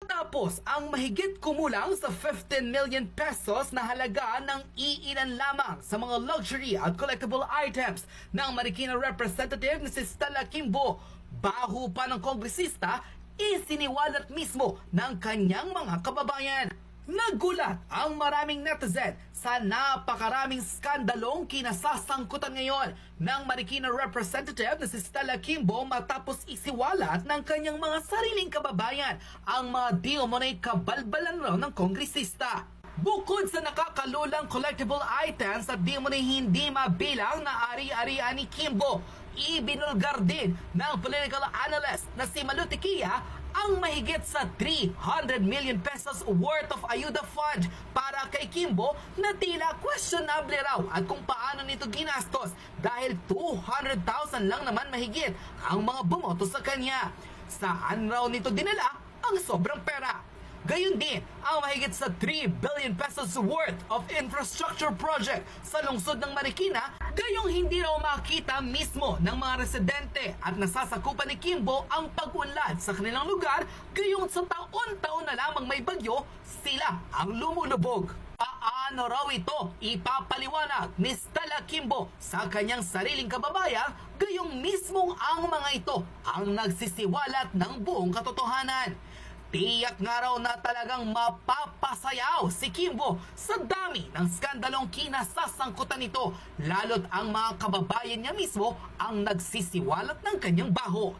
Tapos ang mahigit kumulang sa 15 million pesos na halaga ng iilan lamang sa mga luxury at collectible items ng Marikina representative na si Stella Kimbo, baho pa ng kongresista, isiniwalat mismo ng kanyang mga kababayan. Nagulat ang maraming netizen sa napakaraming skandalong kinasasangkutan ngayon ng Marikina representative na si Stella Kimbo matapos isiwalat ng kanyang mga sariling kababayan ang mga di umunay kabalbalan raw ng kongresista. Bukod sa nakakalulang collectible items at di umunay hindi mabilang na ari-arian ni Kimbo, ibinulgar din ng political analyst na si Malu Tiquia ang mahigit sa 300 million pesos worth of ayuda fund para kay Kimbo na tila questionable raw at kung paano nito ginastos dahil 200,000 lang naman mahigit ang mga bumoto sa kanya. Saan raw nito dinala ang sobrang pera? Gayon din ang mahigit sa 3 billion pesos worth of infrastructure project sa lungsod ng Marikina, gayong hindi raw makita mismo ng mga residente at nasasakupan ni Kimbo ang pag-unlad sa kanilang lugar, gayong sa taon-taon na lamang may bagyo, sila ang lumulubog. Paano raw ito ipapaliwanag ni Stella Kimbo sa kanyang sariling kababayan, gayong mismong ang mga ito ang nagsisiwalat ng buong katotohanan. Tiyak nga raw na talagang mapapasayaw si Kimbo sa dami ng skandalong kinasasangkutan nito, lalo't ang mga kababayan niya mismo ang nagsisiwalat ng kanyang baho.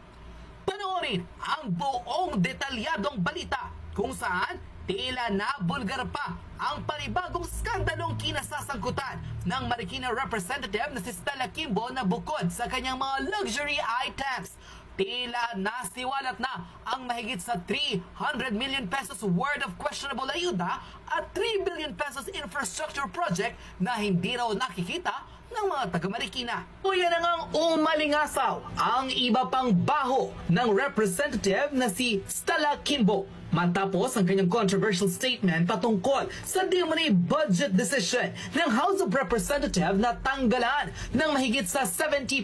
Panoorin ang buong detalyadong balita kung saan tila nabulgar pa ang panibagong skandalong kinasasangkutan ng Marikina representative na si Stella Kimbo na bukod sa kanyang mga luxury items, tila nasiwalat na ang mahigit sa 300 million pesos worth of questionable ayuda at 3 billion pesos infrastructure project na hindi raw nakikita ng mga taga-Marikina. O yan ang umalingasaw ang iba pang baho ng representative na si Stella Kimbo matapos ang kanyang controversial statement patungkol sa di-umano'y budget decision ng House of Representatives na tanggalan ng mahigit sa 70%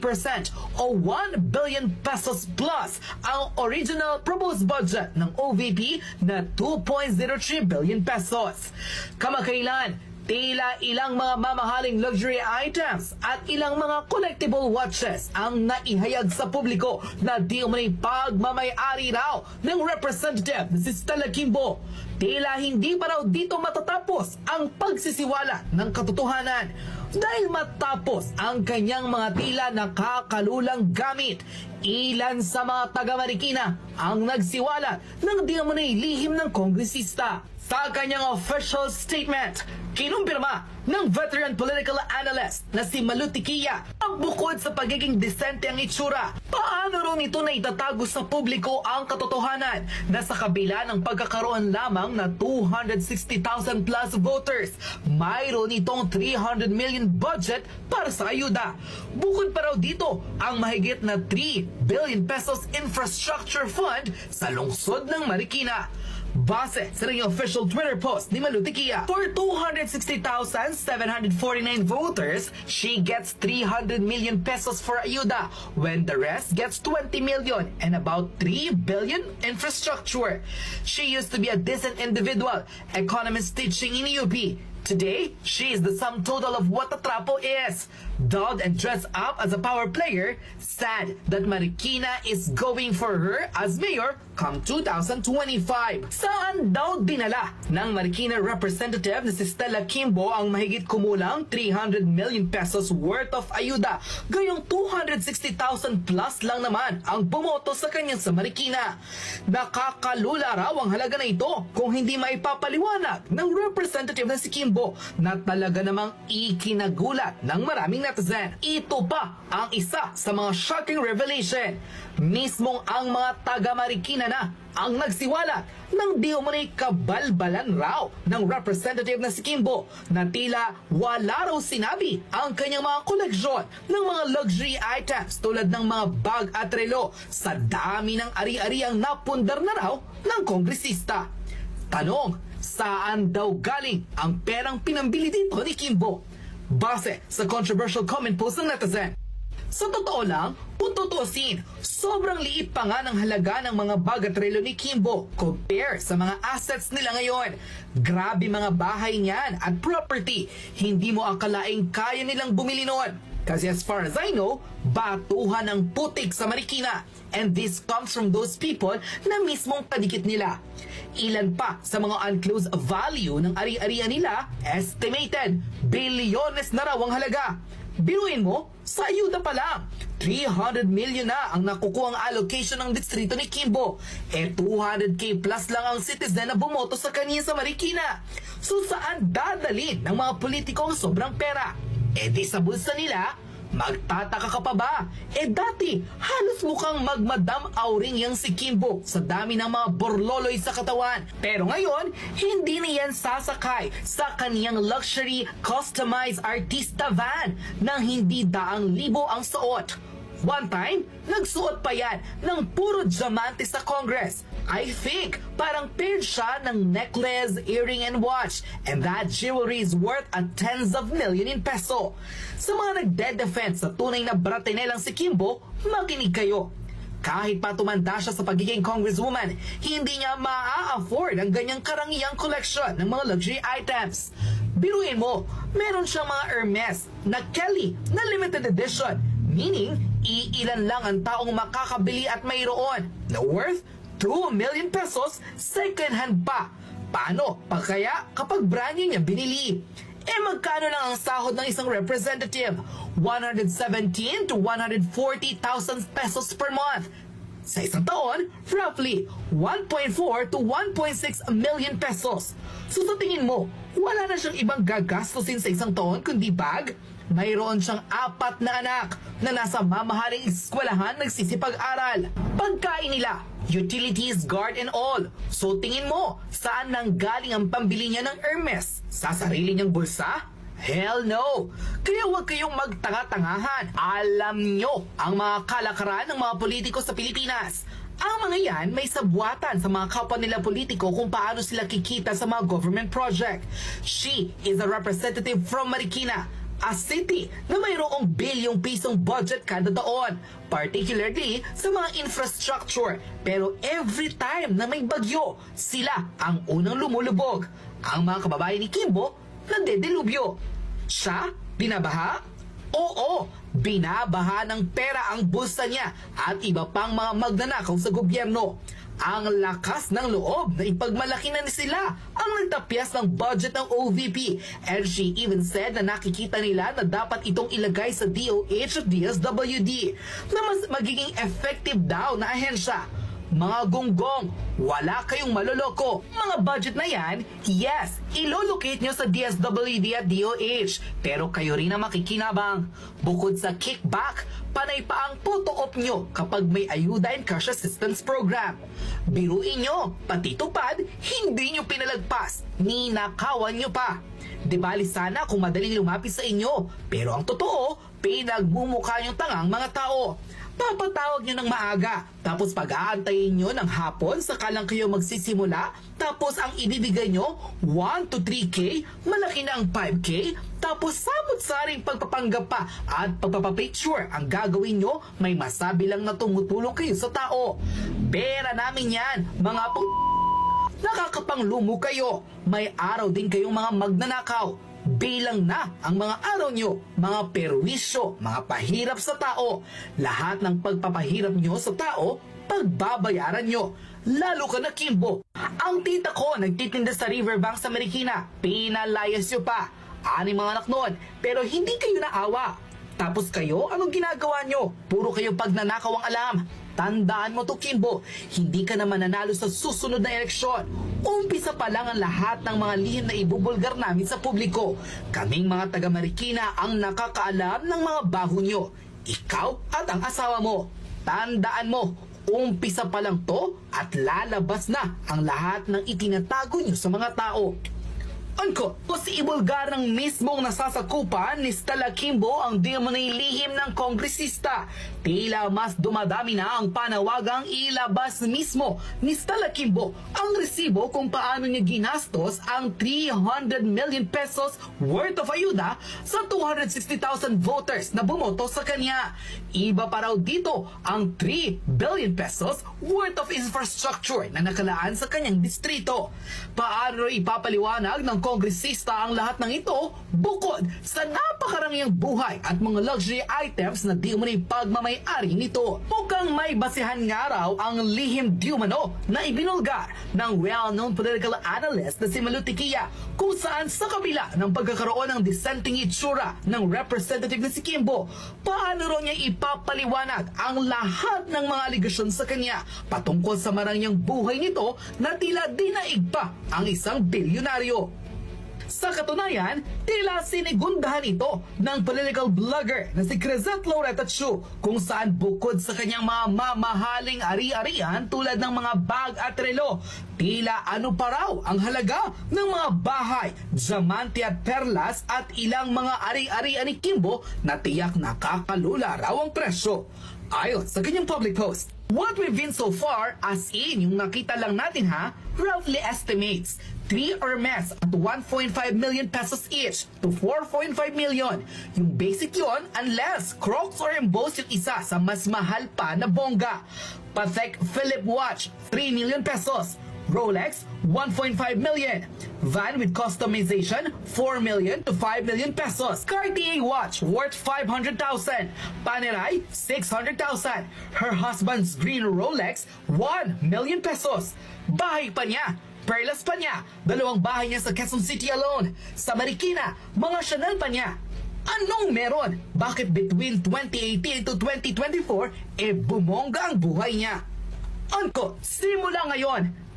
o 1 billion pesos plus ang original proposed budget ng OVP na 2.03 billion pesos. Kamakailan, tila ilang mga mamahaling luxury items at ilang mga collectible watches ang naihayag sa publiko na di umano'y pagmamay-ari raw ng representative na si Stella Kimbo. Tila hindi pa raw dito matatapos ang pagsisiwala ng katotohanan dahil matapos ang kanyang mga tila nakakalulang gamit. Ilan sa mga taga-Marikina ang nagsiwalat ng di umano'y lihim ng kongresista. Sa kanyang official statement, kinumpirma ng veteran political analyst na si Malu Tiquia ang bukod sa pagiging disente ang itsura, paano raw nito na itatago sa publiko ang katotohanan na sa kabila ng pagkakaroon lamang na 260,000 plus voters, mayroon itong 300 million budget para sa ayuda. Bukod pa raw dito ang mahigit na 3 billion pesos infrastructure fund sa lungsod ng Marikina. Base sa ring official Twitter post ni Malu Tiquia, for 260,749 voters, she gets 300 million pesos for ayuda, when the rest gets 20 million and about 3 billion infrastructure. She used to be a decent individual, economist teaching in UP. Today, she is the sum total of what Atrapo is. Dogged and dressed up as a power player, sad that Marikina is going for her as mayor come 2025. Saan daw dinala ng Marikina representative na si Stella Kimbo ang mahigit kumulang 300 million pesos worth of ayuda? Gayong 260,000 plus lang naman ang bumoto sa kanya sa Marikina. Nakakalula raw ang halaga na ito kung hindi maipapaliwanag ng representative na si Kimbo na talaga namang ikinagulat ng maraming netizen. Ito pa ang isa sa mga shocking revelation. Mismong ang mga taga-Marikina na ang nagsiwala ng di umano'y kabalbalan raw ng representative na si Kimbo na tila wala raw sinabi ang kanyang mga koleksyon ng mga luxury items tulad ng mga bag at relo sa dami ng ari-ariang napundar na raw ng kongresista. Tanong, saan daw galing ang perang pinambili dito ni Kimbo? Base sa controversial comment post ng netizen. Sa totoo lang, Kung tutuusin, sobrang liit pa nga ng halaga ng mga bagatrelo ni Kimbo compare sa mga assets nila ngayon. Grabe mga bahay niyan at property, hindi mo akalaing kaya nilang bumili noon. Kasi as far as I know, batuhan ang putik sa Marikina. And this comes from those people na mismong kadikit nila. Ilan pa sa mga unclosed value ng ari-arian nila, estimated bilyones na raw ang halaga. Biruin mo, sa ayuda pa lang, 300 million na ang nakukuhang allocation ng distrito ni Kimbo. 200k plus lang ang citizen na bumoto sa kanya sa Marikina. So saan dadalhin ng mga politiko ang sobrang pera? Di sa bulsa nila, magtataka ka pa ba? Dati, halos mukhang magmadam auring yang si Kimbo sa dami ng mga borloloy sa katawan. Pero ngayon, hindi na yan sasakay sa kaniyang luxury customized artista van nang hindi daang libo ang suot. One time, nagsuot pa yan ng puro diamante sa Congress. I think parang paid siya ng necklace, earring, and watch. And that jewelry is worth a tens of million in peso. Sa mga nagde-defense sa tunay na bratinelang si Kimbo, makinig kayo. Kahit pa tumanda siya sa pagiging congresswoman, hindi niya maa-afford ang ganyang karangihang collection ng mga luxury items. Biruin mo, meron siyang mga Hermes na Kelly na limited edition, meaning iilan lang ang taong makakabili at mayroon na worth 2 million pesos second hand pa. Paano pa kaya kapag brand new niya binili? Magkano lang ang sahod ng isang representative? 117 to 140,000 pesos per month. Sa isang taon, roughly 1.4 to 1.6 million pesos. So sa tingin mo, wala na siyang ibang gagastusin sa isang taon kundi bag? Mayroon siyang 4 na anak na nasa mamahaling eskwelahan nagsisipag-aral. Pagkain nila, utilities, guard and all. So tingin mo, saan nang galing ang pambili niya ng Hermes? Sa sarili niyang bulsa? Hell no! Kaya huwag kayong magtanga-tangahan. Alam nyo ang mga kalakaran ng mga politiko sa Pilipinas. Ang mga yan may sabwatan sa mga kapwa nila politiko kung paano sila kikita sa mga government project. She is a representative from Marikina, a city na mayroong bilyong pisong budget kada taon, particularly sa mga infrastructure. Pero every time na may bagyo, sila ang unang lumulubog. Ang mga kababayan ni Kimbo, nagdedelubyo. Siya, binabaha? Oo, binabaha ng pera ang bulsa niya at iba pang mga magnanakaw sa gobyerno. Ang lakas ng loob na ipagmalaki na ni sila ang nagtapyas ng budget ng OVP. And she even said na nakikita nila na dapat itong ilagay sa DOH at DSWD na mas magiging effective daw na ahensya. Mga gonggong, wala kayong maloloko. Mga budget na yan, yes, ilolocate nyo sa DSWD at DOH. Pero kayo rin ang makikinabang. Bukod sa kickback, panay pa ang photo-op nyo kapag may ayuda and cash assistance program. Biruin nyo, pati tupad, hindi nyo pinalagpas, ninakawan nyo pa. Di bali sana kung madaling lumapit sa inyo, pero ang totoo, pinagmumukha nyo tangang mga tao. Papatawag nyo ng maaga, tapos pag-aantayin nyo ng hapon saka lang kayo magsisimula, tapos ang ibibigay nyo 1 to 3K, malaki na ang 5K, tapos samot-saring pagpapanggap pa at pagpapapicture ang gagawin nyo, may masabi lang na tumutulong kayo sa tao. Pera namin yan, mga nakakapanglumo kayo, may araw din kayong mga magnanakaw. Bilang na ang mga araw nyo, mga perwisyo, mga pahirap sa tao. Lahat ng pagpapahirap nyo sa tao, pagbabayaran nyo. Lalo ka na Kimbo. Ang tita ko nagtitinda sa riverbank sa Marikina. Pinalayas nyo pa. 6 mga anak noon, pero hindi kayo naawa. Tapos kayo, anong ginagawa nyo? Puro kayo pagnanakaw ang alam. Tandaan mo to Kimbo, hindi ka na mananalo sa susunod na eleksyon. Umpisa pa lang ang lahat ng mga lihim na ibubulgar namin sa publiko. Kaming mga taga Marikina ang nakakaalam ng mga baho nyo. Ikaw at ang asawa mo. Tandaan mo, umpisa pa lang to at lalabas na ang lahat ng itinatago nyo sa mga tao. Angkot, posiibulgar ng mismong nasasakupan ni Stella Kimbo ang di umano'y lihim ng kongresista. Tila mas dumadami na ang panawagang ilabas mismo ni Stella Kimbo ang resibo kung paano niya ginastos ang 300 million pesos worth of ayuda sa 260,000 voters na bumoto sa kanya. Iba pa raw dito ang 3 billion pesos worth of infrastructure na nakalaan sa kanyang distrito. Paano ipapaliwanag ng kongresista ang lahat ng ito bukod sa napakarangyang buhay at mga luxury items na di umano'y pagmamay-ari nito? Mukhang may basihan nga raw ang lihim di umano na ibinulgar ng well-known political analyst na si Malu Tiquilla, kung saan sa kabila ng pagkakaroon ng dissenting itsura ng representative na si Kimbo, paano raw niya ipapaliwanag ang lahat ng mga aligasyon sa kanya patungkol sa marangyang buhay nito na tila dinaig pa ang isang bilyonaryo. Sa katunayan, tila sinigundahan ito ng political blogger na si Crisette Loretta Chiu, kung saan bukod sa kanyang mga mamahaling ari-arian tulad ng mga bag at relo, tila ano pa raw ang halaga ng mga bahay, diamante at perlas at ilang mga ari-arian ni Kimbo na tiyak nakakalula raw ang presyo. Ayon sa kanyang public post, what we've been so far, as in yung nakita lang natin roughly estimates 3 Hermes at 1.5 million pesos each to 4.5 million. Yung basic yon unless Crocs or embossed yung isa sa mas mahal pa na bongga. Patek Philippe watch, 3 million pesos. Rolex, 1.5 million. Van with customization, 4 million to 5 million pesos. Cartier watch worth 500,000. Panerai, 600,000. Her husband's green Rolex, 1 million pesos. Bahay pa niya, perlas pa niya, 2 bahay niya sa Quezon City alone. Sa Marikina, mga Chanel pa niya. Anong meron? Bakit between 2018 to 2024, bumongga ang buhay niya? Angkot, simula ngayon,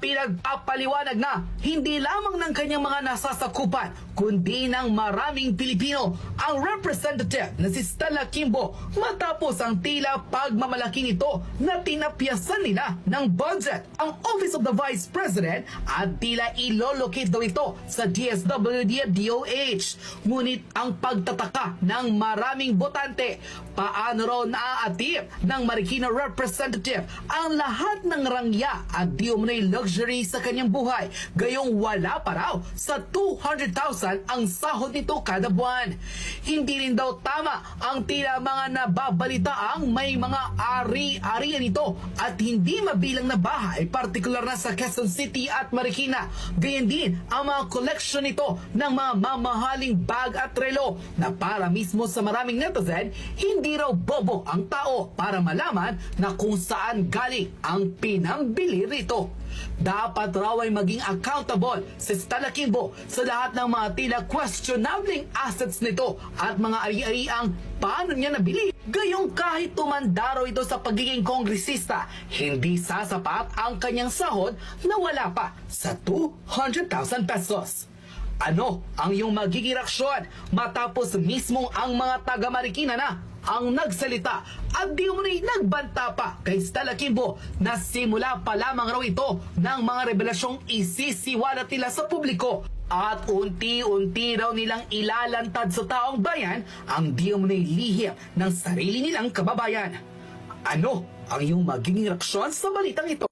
pinagpapaliwanag na hindi lamang ng kanyang mga nasasakupan kundi ng maraming Pilipino ang representative na si Stella Kimbo matapos ang tila pagmamalaki nito na tinapyasan nila ng budget ang Office of the Vice President at tila ilolocate daw ito sa DSWD at DOH. Ngunit ang pagtataka ng maraming botante, paano raw naaatip ng Marikina representative ang lahat ng rangya at di umano'y luxury sa kanyang buhay, gayong wala pa raw sa 200,000 ang sahod nito kada buwan. Hindi rin daw tama ang tila mga nababalitaang may mga ari-arian nito at hindi mabilang na bahay, partikular na sa Quezon City at Marikina. Gayon din ang mga collection nito ng mga mamahaling bag at relo na para mismo sa maraming netizen, hindi raw bobo ang tao para malaman na kung saan galing ang pinambili rito. Dapat raw ay maging accountable si Stella Kimbo sa lahat ng mga tila questionabling assets nito at mga ari-ariang paano niya nabili. Gayong kahit tumanda raw ito sa pagiging kongresista, hindi sasapat ang kanyang sahod na wala pa sa 200,000 pesos. Ano ang iyong magiging reaksyon matapos mismo ang mga taga-Marikina na ang nagsalita at di umano'y nagbanta pa kay Stella Kimbo na simula pa lamang raw ito ng mga revelasyong isisiwalat nila sa publiko at unti-unti raw nilang ilalantad sa taong bayan ang di umano'y lihim ng sarili nilang kababayan. Ano ang iyong magiging reaksyon sa balitang ito?